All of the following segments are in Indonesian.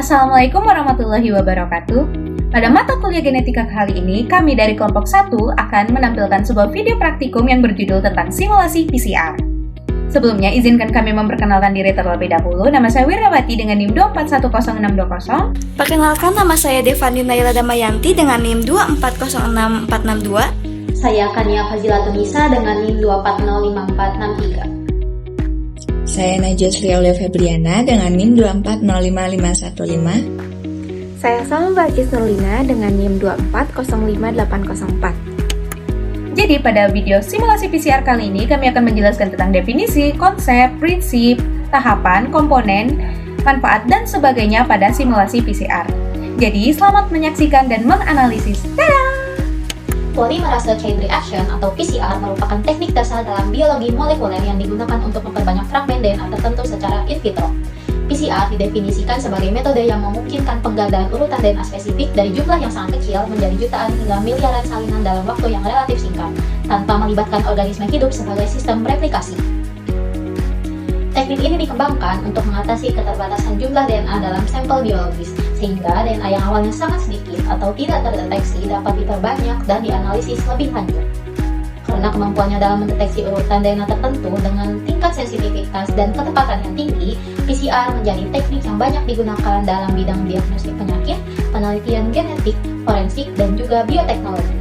Assalamualaikum warahmatullahi wabarakatuh. Pada mata kuliah genetika kali ini, kami dari kelompok 1 akan menampilkan sebuah video praktikum yang berjudul tentang simulasi PCR. Sebelumnya, izinkan kami memperkenalkan diri terlebih dahulu. Nama saya Wirawati dengan NIM 2410620. Perkenalkan, nama saya Devani Naila Damayanti dengan NIM 2406462. Saya Kania Fazila Tunisa dengan NIM 2405463. Saya Najwa Sri Aulia Febriana dengan NIM 2405515. Saya Salma Balkis Nurlina dengan NIM 2405804. Jadi pada video simulasi PCR kali ini kami akan menjelaskan tentang definisi, konsep, prinsip, tahapan, komponen, manfaat, dan sebagainya pada simulasi PCR. Jadi selamat menyaksikan dan menganalisis. Polymerase chain reaction atau PCR merupakan teknik dasar dalam biologi molekuler yang digunakan untuk memperbanyak fragmen DNA tertentu secara in vitro. PCR didefinisikan sebagai metode yang memungkinkan penggandaan urutan DNA spesifik dari jumlah yang sangat kecil menjadi jutaan hingga miliaran salinan dalam waktu yang relatif singkat, tanpa melibatkan organisme hidup sebagai sistem replikasi. Teknik ini dikembangkan untuk mengatasi keterbatasan jumlah DNA dalam sampel biologis, sehingga DNA yang awalnya sangat sedikit atau tidak terdeteksi dapat diperbanyak dan dianalisis lebih lanjut. Karena kemampuannya dalam mendeteksi urutan DNA tertentu dengan tingkat sensitivitas dan ketepatan yang tinggi, PCR menjadi teknik yang banyak digunakan dalam bidang diagnostik penyakit, penelitian genetik, forensik, dan juga bioteknologi.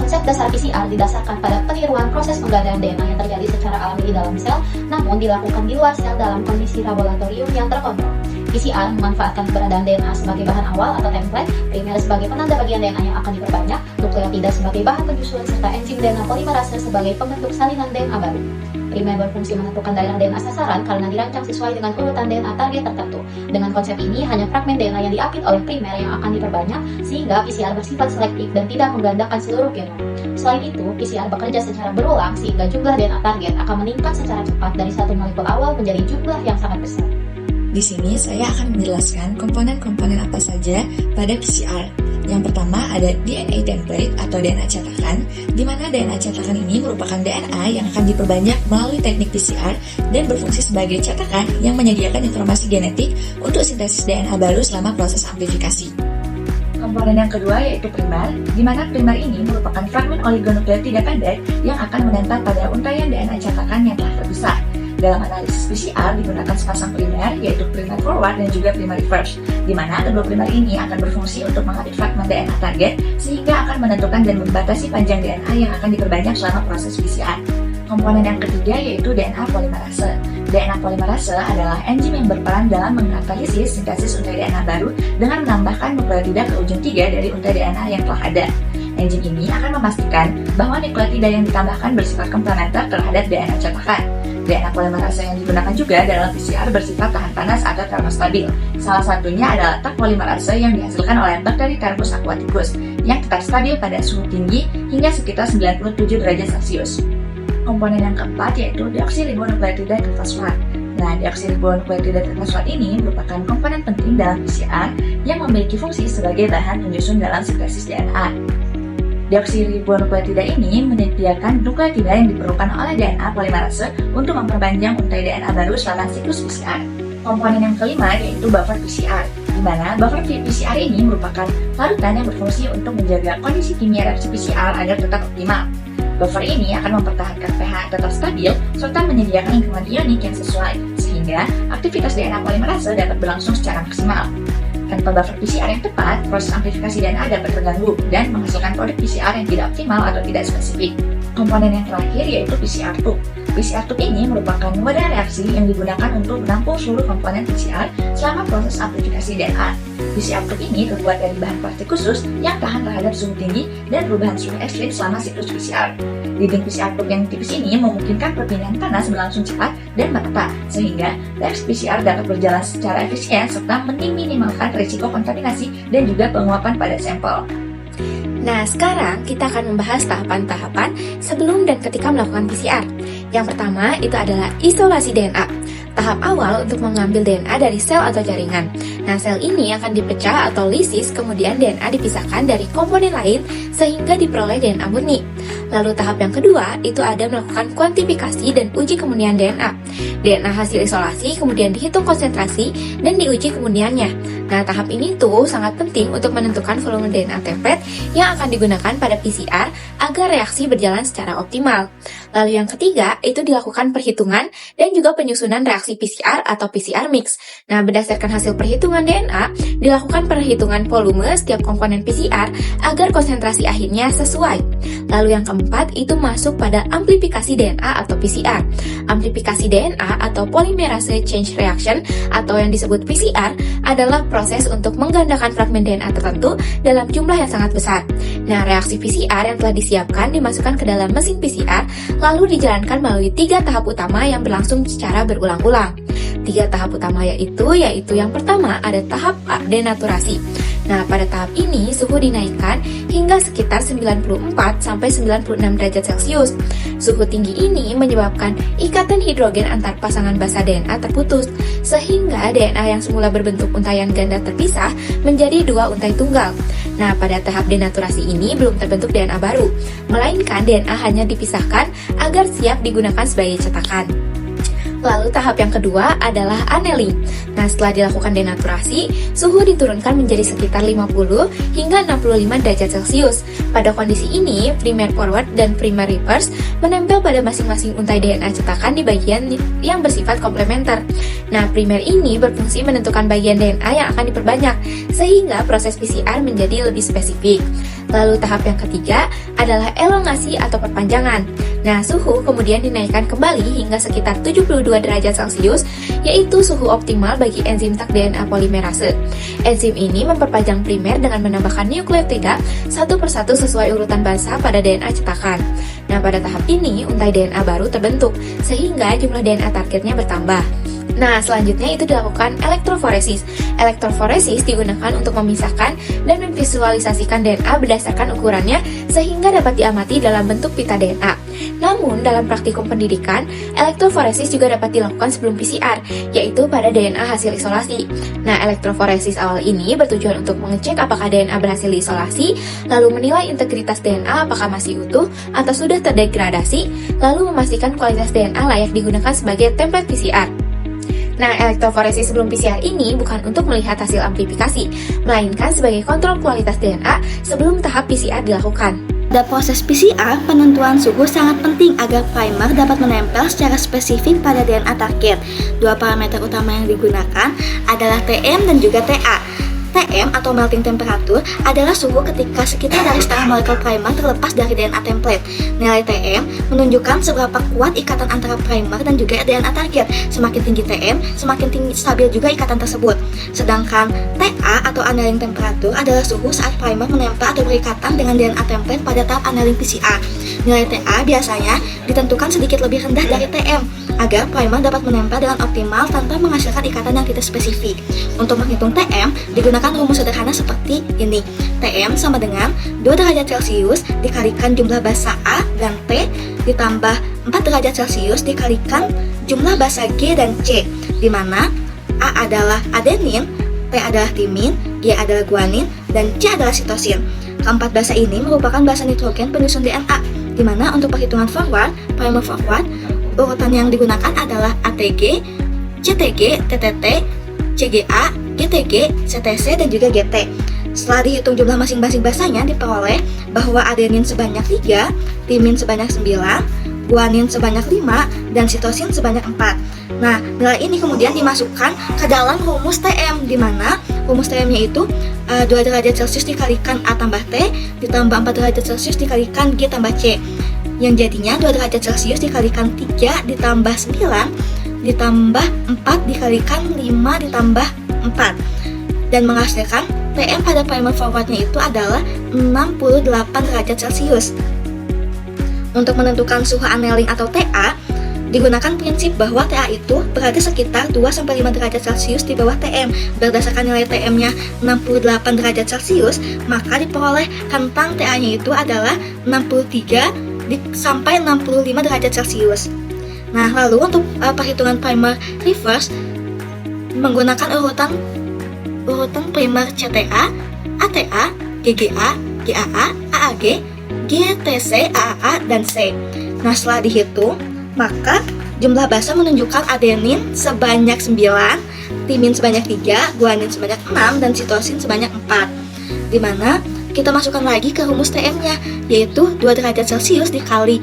Konsep dasar PCR didasarkan pada peniruan proses penggandaan DNA yang terjadi secara alami di dalam sel, namun dilakukan di luar sel dalam kondisi laboratorium yang terkontrol. PCR memanfaatkan keberadaan DNA sebagai bahan awal atau template, primer sebagai penanda bagian DNA yang akan diperbanyak, nukleotida sebagai bahan penyusun, serta enzim DNA polimerase sebagai pembentuk salinan DNA baru. Primer berfungsi menentukan daerah DNA sasaran karena dirancang sesuai dengan urutan DNA target tertentu. Dengan konsep ini, hanya fragmen DNA yang diapit oleh primer yang akan diperbanyak, sehingga PCR bersifat selektif dan tidak menggandakan seluruh genom. Selain itu, PCR bekerja secara berulang sehingga jumlah DNA target akan meningkat secara cepat dari satu molekul awal menjadi jumlah yang sangat besar. Di sini saya akan menjelaskan komponen-komponen apa saja pada PCR. Yang pertama ada DNA template atau DNA cetakan, di mana DNA cetakan ini merupakan DNA yang akan diperbanyak melalui teknik PCR dan berfungsi sebagai cetakan yang menyediakan informasi genetik untuk sintesis DNA baru selama proses amplifikasi. Komponen yang kedua yaitu primer, di mana primer ini merupakan fragmen oligonukleotida pendek yang akan menempel pada untaian DNA cetakan yang telah terbesar. Dalam analisis PCR digunakan sepasang primer, yaitu primer forward dan juga primer reverse, di mana kedua primer ini akan berfungsi untuk mengapit fragmen DNA target sehingga akan menentukan dan membatasi panjang DNA yang akan diperbanyak selama proses PCR. Komponen yang ketiga yaitu DNA polimerase. DNA polimerase adalah enzim yang berperan dalam mengkatalisis sintesis untai DNA baru dengan menambahkan nukleotida ke ujung 3 dari untai DNA yang telah ada. Enzim ini akan memastikan bahwa nukleotida yang ditambahkan bersifat komplementer terhadap DNA cetakan. DNA polimerase yang digunakan juga dalam PCR bersifat tahan panas atau termostabil. Salah satunya adalah Taq polimerase yang dihasilkan oleh bakteri Thermus aquaticus yang tetap stabil pada suhu tinggi hingga sekitar 97 derajat Celcius. Komponen yang keempat yaitu deoksiribonukleotida trifosfat. Nah, deoksiribonukleotida trifosfat ini merupakan komponen penting dalam PCR yang memiliki fungsi sebagai bahan penyusun dalam sintesis DNA. Deoksiribonukleotida ini menyediakan nukleotida yang diperlukan oleh DNA polimerase untuk memperpanjang untai DNA baru selama siklus PCR. Komponen yang kelima yaitu buffer PCR, di mana buffer PCR ini merupakan larutan yang berfungsi untuk menjaga kondisi kimia reaksi PCR agar tetap optimal. Buffer ini akan mempertahankan pH tetap stabil serta menyediakan lingkungan ionik yang sesuai, sehingga aktivitas DNA polimerase dapat berlangsung secara maksimal. Tanpa buffer PCR yang tepat, proses amplifikasi DNA dapat terganggu dan menghasilkan produk PCR yang tidak optimal atau tidak spesifik. Komponen yang terakhir yaitu PCR tube. PCR tube ini merupakan wadah reaksi yang digunakan untuk menampung seluruh komponen PCR selama proses amplifikasi DNA. PCR tube ini terbuat dari bahan plastik khusus yang tahan terhadap suhu tinggi dan perubahan suhu ekstrim selama siklus PCR. Dinding PCR tube yang tipis ini memungkinkan perpindahan panas berlangsung cepat dan merata, sehingga reaksi PCR dapat berjalan secara efisien serta meminimalkan risiko kontaminasi dan juga penguapan pada sampel. Nah, sekarang kita akan membahas tahapan-tahapan sebelum dan ketika melakukan PCR. Yang pertama itu adalah isolasi DNA. Tahap awal untuk mengambil DNA dari sel atau jaringan. Nah, sel ini akan dipecah atau lisis, kemudian DNA dipisahkan dari komponen lain sehingga diperoleh DNA murni. Lalu tahap yang kedua itu ada melakukan kuantifikasi dan uji kemurnian DNA. DNA hasil isolasi kemudian dihitung konsentrasi dan diuji kemurniannya. Nah, tahap ini tuh sangat penting untuk menentukan volume DNA template yang akan digunakan pada PCR agar reaksi berjalan secara optimal. Lalu yang ketiga itu dilakukan perhitungan dan juga penyusunan reaksi PCR atau PCR mix. Nah, berdasarkan hasil perhitungan DNA, dilakukan perhitungan volume setiap komponen PCR agar konsentrasi akhirnya sesuai. Lalu yang keempat itu masuk pada amplifikasi DNA atau PCR. Amplifikasi DNA atau polymerase chain reaction atau yang disebut PCR adalah proses untuk menggandakan fragmen DNA tertentu dalam jumlah yang sangat besar. Nah, reaksi PCR yang telah disiapkan dimasukkan ke dalam mesin PCR lalu dijalankan melalui 3 tahap utama yang berlangsung secara berulang-ulang. 3 tahap utama yaitu yang pertama ada tahap denaturasi. Nah, pada tahap ini suhu dinaikkan hingga sekitar 94 sampai 96 derajat Celcius. Suhu tinggi ini menyebabkan ikatan hidrogen antar pasangan basa DNA terputus, sehingga DNA yang semula berbentuk untaian ganda terpisah menjadi 2 untai tunggal. Nah, pada tahap denaturasi ini belum terbentuk DNA baru, melainkan DNA hanya dipisahkan agar siap digunakan sebagai cetakan. Lalu tahap yang kedua adalah annealing. Nah, setelah dilakukan denaturasi, suhu diturunkan menjadi sekitar 50 hingga 65 derajat Celcius. Pada kondisi ini, primer forward dan primer reverse menempel pada masing-masing untai DNA cetakan di bagian yang bersifat komplementer. Nah, primer ini berfungsi menentukan bagian DNA yang akan diperbanyak, sehingga proses PCR menjadi lebih spesifik. Lalu tahap yang ketiga adalah elongasi atau perpanjangan. Nah, suhu kemudian dinaikkan kembali hingga sekitar 72 derajat Celcius, yaitu suhu optimal bagi enzim tak DNA polimerase. Enzim ini memperpanjang primer dengan menambahkan nukleotida satu persatu sesuai urutan basa pada DNA cetakan. Nah, pada tahap ini untai DNA baru terbentuk, sehingga jumlah DNA targetnya bertambah. Nah, selanjutnya itu dilakukan elektroforesis. Elektroforesis digunakan untuk memisahkan dan memvisualisasikan DNA berdasarkan ukurannya sehingga dapat diamati dalam bentuk pita DNA. Namun, dalam praktikum pendidikan, elektroforesis juga dapat dilakukan sebelum PCR, yaitu pada DNA hasil isolasi. Nah, elektroforesis awal ini bertujuan untuk mengecek apakah DNA berhasil diisolasi, lalu menilai integritas DNA apakah masih utuh atau sudah terdegradasi, lalu memastikan kualitas DNA layak digunakan sebagai template PCR. Nah, elektroforesis sebelum PCR ini bukan untuk melihat hasil amplifikasi, melainkan sebagai kontrol kualitas DNA sebelum tahap PCR dilakukan. Pada proses PCR, penentuan suhu sangat penting agar primer dapat menempel secara spesifik pada DNA target. 2 parameter utama yang digunakan adalah TM dan juga TA. TM atau melting temperature adalah suhu ketika sekitar dari setengah molekul primer terlepas dari DNA template. Nilai TM menunjukkan seberapa kuat ikatan antara primer dan juga DNA target. Semakin tinggi TM, semakin tinggi stabil juga ikatan tersebut. Sedangkan TA atau annealing temperature adalah suhu saat primer menempel atau berikatan dengan DNA template pada tahap annealing PCR. Nilai TA biasanya ditentukan sedikit lebih rendah dari TM agar primer dapat menempel dengan optimal tanpa menghasilkan ikatan yang tidak spesifik. Untuk menghitung TM, digunakan rumus sederhana seperti ini. TM sama dengan 2 derajat Celcius dikalikan jumlah basa A dan T ditambah 4 derajat Celcius dikalikan jumlah basa G dan C, di mana A adalah adenin, T adalah timin, G adalah guanin, dan C adalah sitosin. Keempat basa ini merupakan basa nitrogen penyusun DNA, di mana untuk perhitungan forward, primer forward, urutan yang digunakan adalah ATG, CTG, TTT, CGA, GTG, CTC, dan juga GT. Setelah dihitung jumlah masing-masing basanya, diperoleh bahwa adenin sebanyak 3, timin sebanyak 9, guanin sebanyak 5, dan sitosin sebanyak 4. Nah, nilai ini kemudian dimasukkan ke dalam rumus TM, di mana rumus TM-nya itu 2 derajat Celcius dikalikan A tambah T, ditambah 4 derajat Celcius dikalikan G tambah C. Yang jadinya 2 derajat Celcius dikalikan 3 ditambah 9 ditambah 4 dikalikan 5 ditambah 4, dan menghasilkan TM pada primer forwardnya itu adalah 68 derajat Celcius. Untuk menentukan suhu annealing atau TA, digunakan prinsip bahwa TA itu berada sekitar 2-5 derajat Celcius di bawah TM. Berdasarkan nilai TM-nya 68 derajat Celcius, maka diperoleh rentang TA-nya itu adalah 63 sampai 65 derajat Celcius. Nah, lalu untuk perhitungan primer reverse menggunakan urutan primer CTA, ATA, GGA, GAA, AAG, GTC, AAA, dan C. Nah, setelah dihitung, maka jumlah basa menunjukkan adenin sebanyak 9, timin sebanyak 3, guanin sebanyak 6, dan sitosin sebanyak 4. Dimana kita masukkan lagi ke rumus TM-nya, yaitu 2 derajat Celcius dikali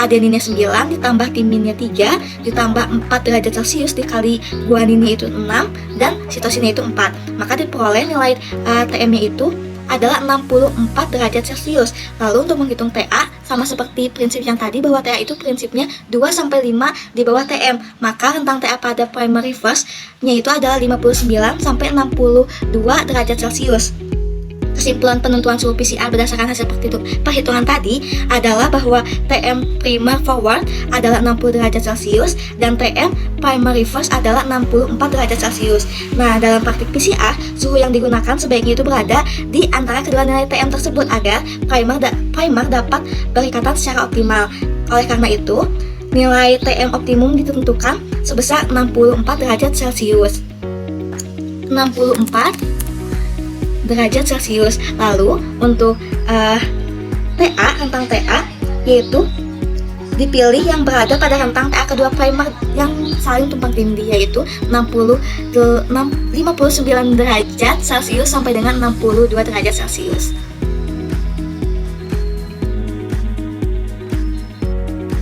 adeninnya 9, ditambah timinnya 3, ditambah 4 derajat Celcius dikali guaninnya itu 6, dan sitosinnya itu 4. Maka diperoleh nilai TM-nya itu adalah 64 derajat Celcius. Lalu untuk menghitung TA, sama seperti prinsip yang tadi bahwa TA itu prinsipnya 2-5 di bawah TM. Maka rentang TA pada primer reverse-nya itu adalah 59-62 derajat Celcius. Kesimpulan penentuan suhu PCR berdasarkan hasil perhitungan tadi adalah bahwa TM primer forward adalah 60 derajat Celcius dan TM primer reverse adalah 64 derajat Celcius. Nah, dalam praktik PCR, suhu yang digunakan sebaiknya itu berada di antara kedua nilai TM tersebut agar primer dapat berikatan secara optimal. Oleh karena itu, nilai TM optimum ditentukan sebesar 64 derajat Celcius. 64 derajat Celcius. Lalu untuk TA, rentang TA yaitu dipilih yang berada pada rentang TA kedua primer yang saling tumpang tindih, yaitu 59 derajat Celcius sampai dengan 62 derajat Celcius.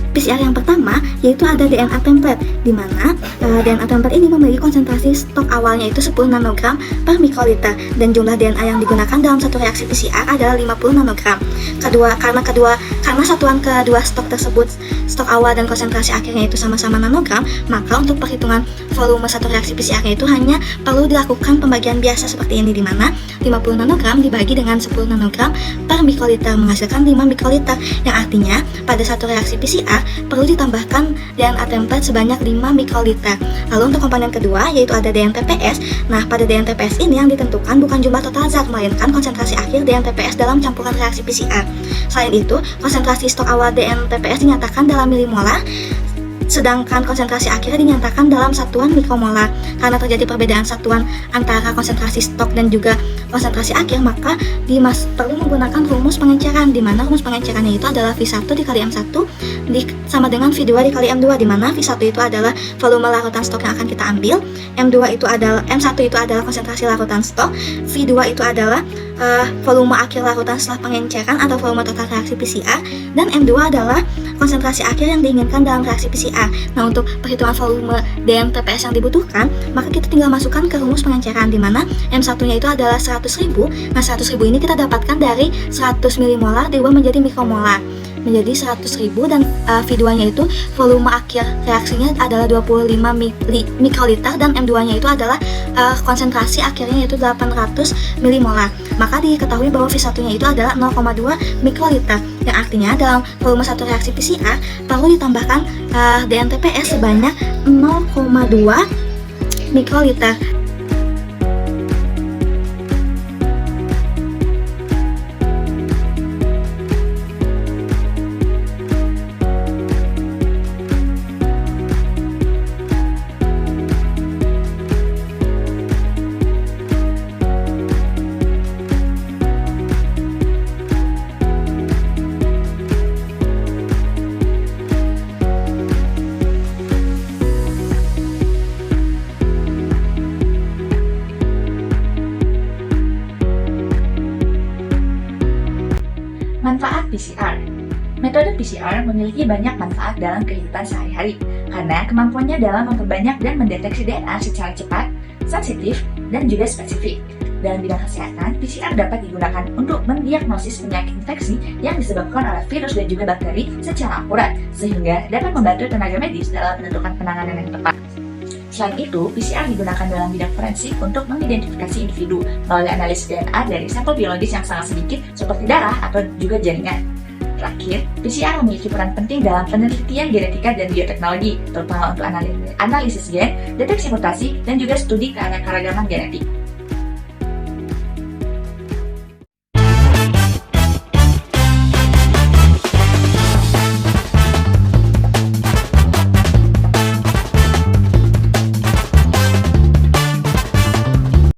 PCR yang pertama yaitu ada DNA template, di mana DNA template ini memiliki konsentrasi stok awalnya itu 10 nanogram per mikroliter dan jumlah DNA yang digunakan dalam satu reaksi PCR adalah 50 nanogram. Karena satuan kedua stok tersebut, stok awal dan konsentrasi akhirnya itu sama-sama nanogram, maka untuk perhitungan volume satu reaksi PCR-nya itu hanya perlu dilakukan pembagian biasa seperti ini, di mana 50 nanogram dibagi dengan 10 nanogram per mikroliter menghasilkan 5 mikroliter, yang artinya pada satu reaksi PCR perlu ditambahkan DNA template sebanyak 5 mikroliter. Lalu untuk komponen kedua yaitu ada DNTPS. Nah, pada DNTPS ini yang ditentukan bukan jumlah total zat, melainkan konsentrasi akhir DNTPS dalam campuran reaksi PCR. Selain itu, konsentrasi stok awal DNTPS dinyatakan dalam milimolar, sedangkan konsentrasi akhirnya dinyatakan dalam satuan mikromolar. Karena terjadi perbedaan satuan antara konsentrasi stok dan juga konsentrasi akhir, maka perlu menggunakan rumus pengenceran, di mana rumus pengencerannya itu adalah V1 dikali M1 sama dengan V2 dikali M2, di mana V1 itu adalah volume larutan stok yang akan kita ambil, M1 itu adalah konsentrasi larutan stok, V2 itu adalah volume akhir larutan setelah pengenceran atau volume total reaksi PCR, dan M2 adalah konsentrasi akhir yang diinginkan dalam reaksi PCR. Nah, untuk perhitungan volume DNTPS yang dibutuhkan, maka kita tinggal masukkan ke rumus pengenceran, di mana M1-nya itu adalah 100.000. Nah, 100.000 ini kita dapatkan dari 100 milimolar diubah menjadi mikromolar, menjadi 100.000, dan V2-nya itu volume akhir reaksinya adalah 25 mikroliter, dan M2-nya itu adalah konsentrasi akhirnya yaitu 800 milimolar. Maka diketahui bahwa V1-nya itu adalah 0,2 mikroliter, yang artinya dalam volume satu reaksi PCR perlu ditambahkan DNTPS sebanyak 0,2 mikroliter. Manfaat PCR. Metode PCR memiliki banyak manfaat dalam kehidupan sehari-hari karena kemampuannya dalam memperbanyak dan mendeteksi DNA secara cepat, sensitif, dan juga spesifik. Dalam bidang kesehatan, PCR dapat digunakan untuk mendiagnosis penyakit infeksi yang disebabkan oleh virus dan juga bakteri secara akurat, sehingga dapat membantu tenaga medis dalam menentukan penanganan yang tepat. Selain itu, PCR digunakan dalam bidang forensik untuk mengidentifikasi individu melalui analisis DNA dari sampel biologis yang sangat sedikit seperti darah atau juga jaringan. Terakhir, PCR memiliki peran penting dalam penelitian genetika dan bioteknologi, terutama untuk analisis gen, deteksi mutasi, dan juga studi keanekaragaman genetik.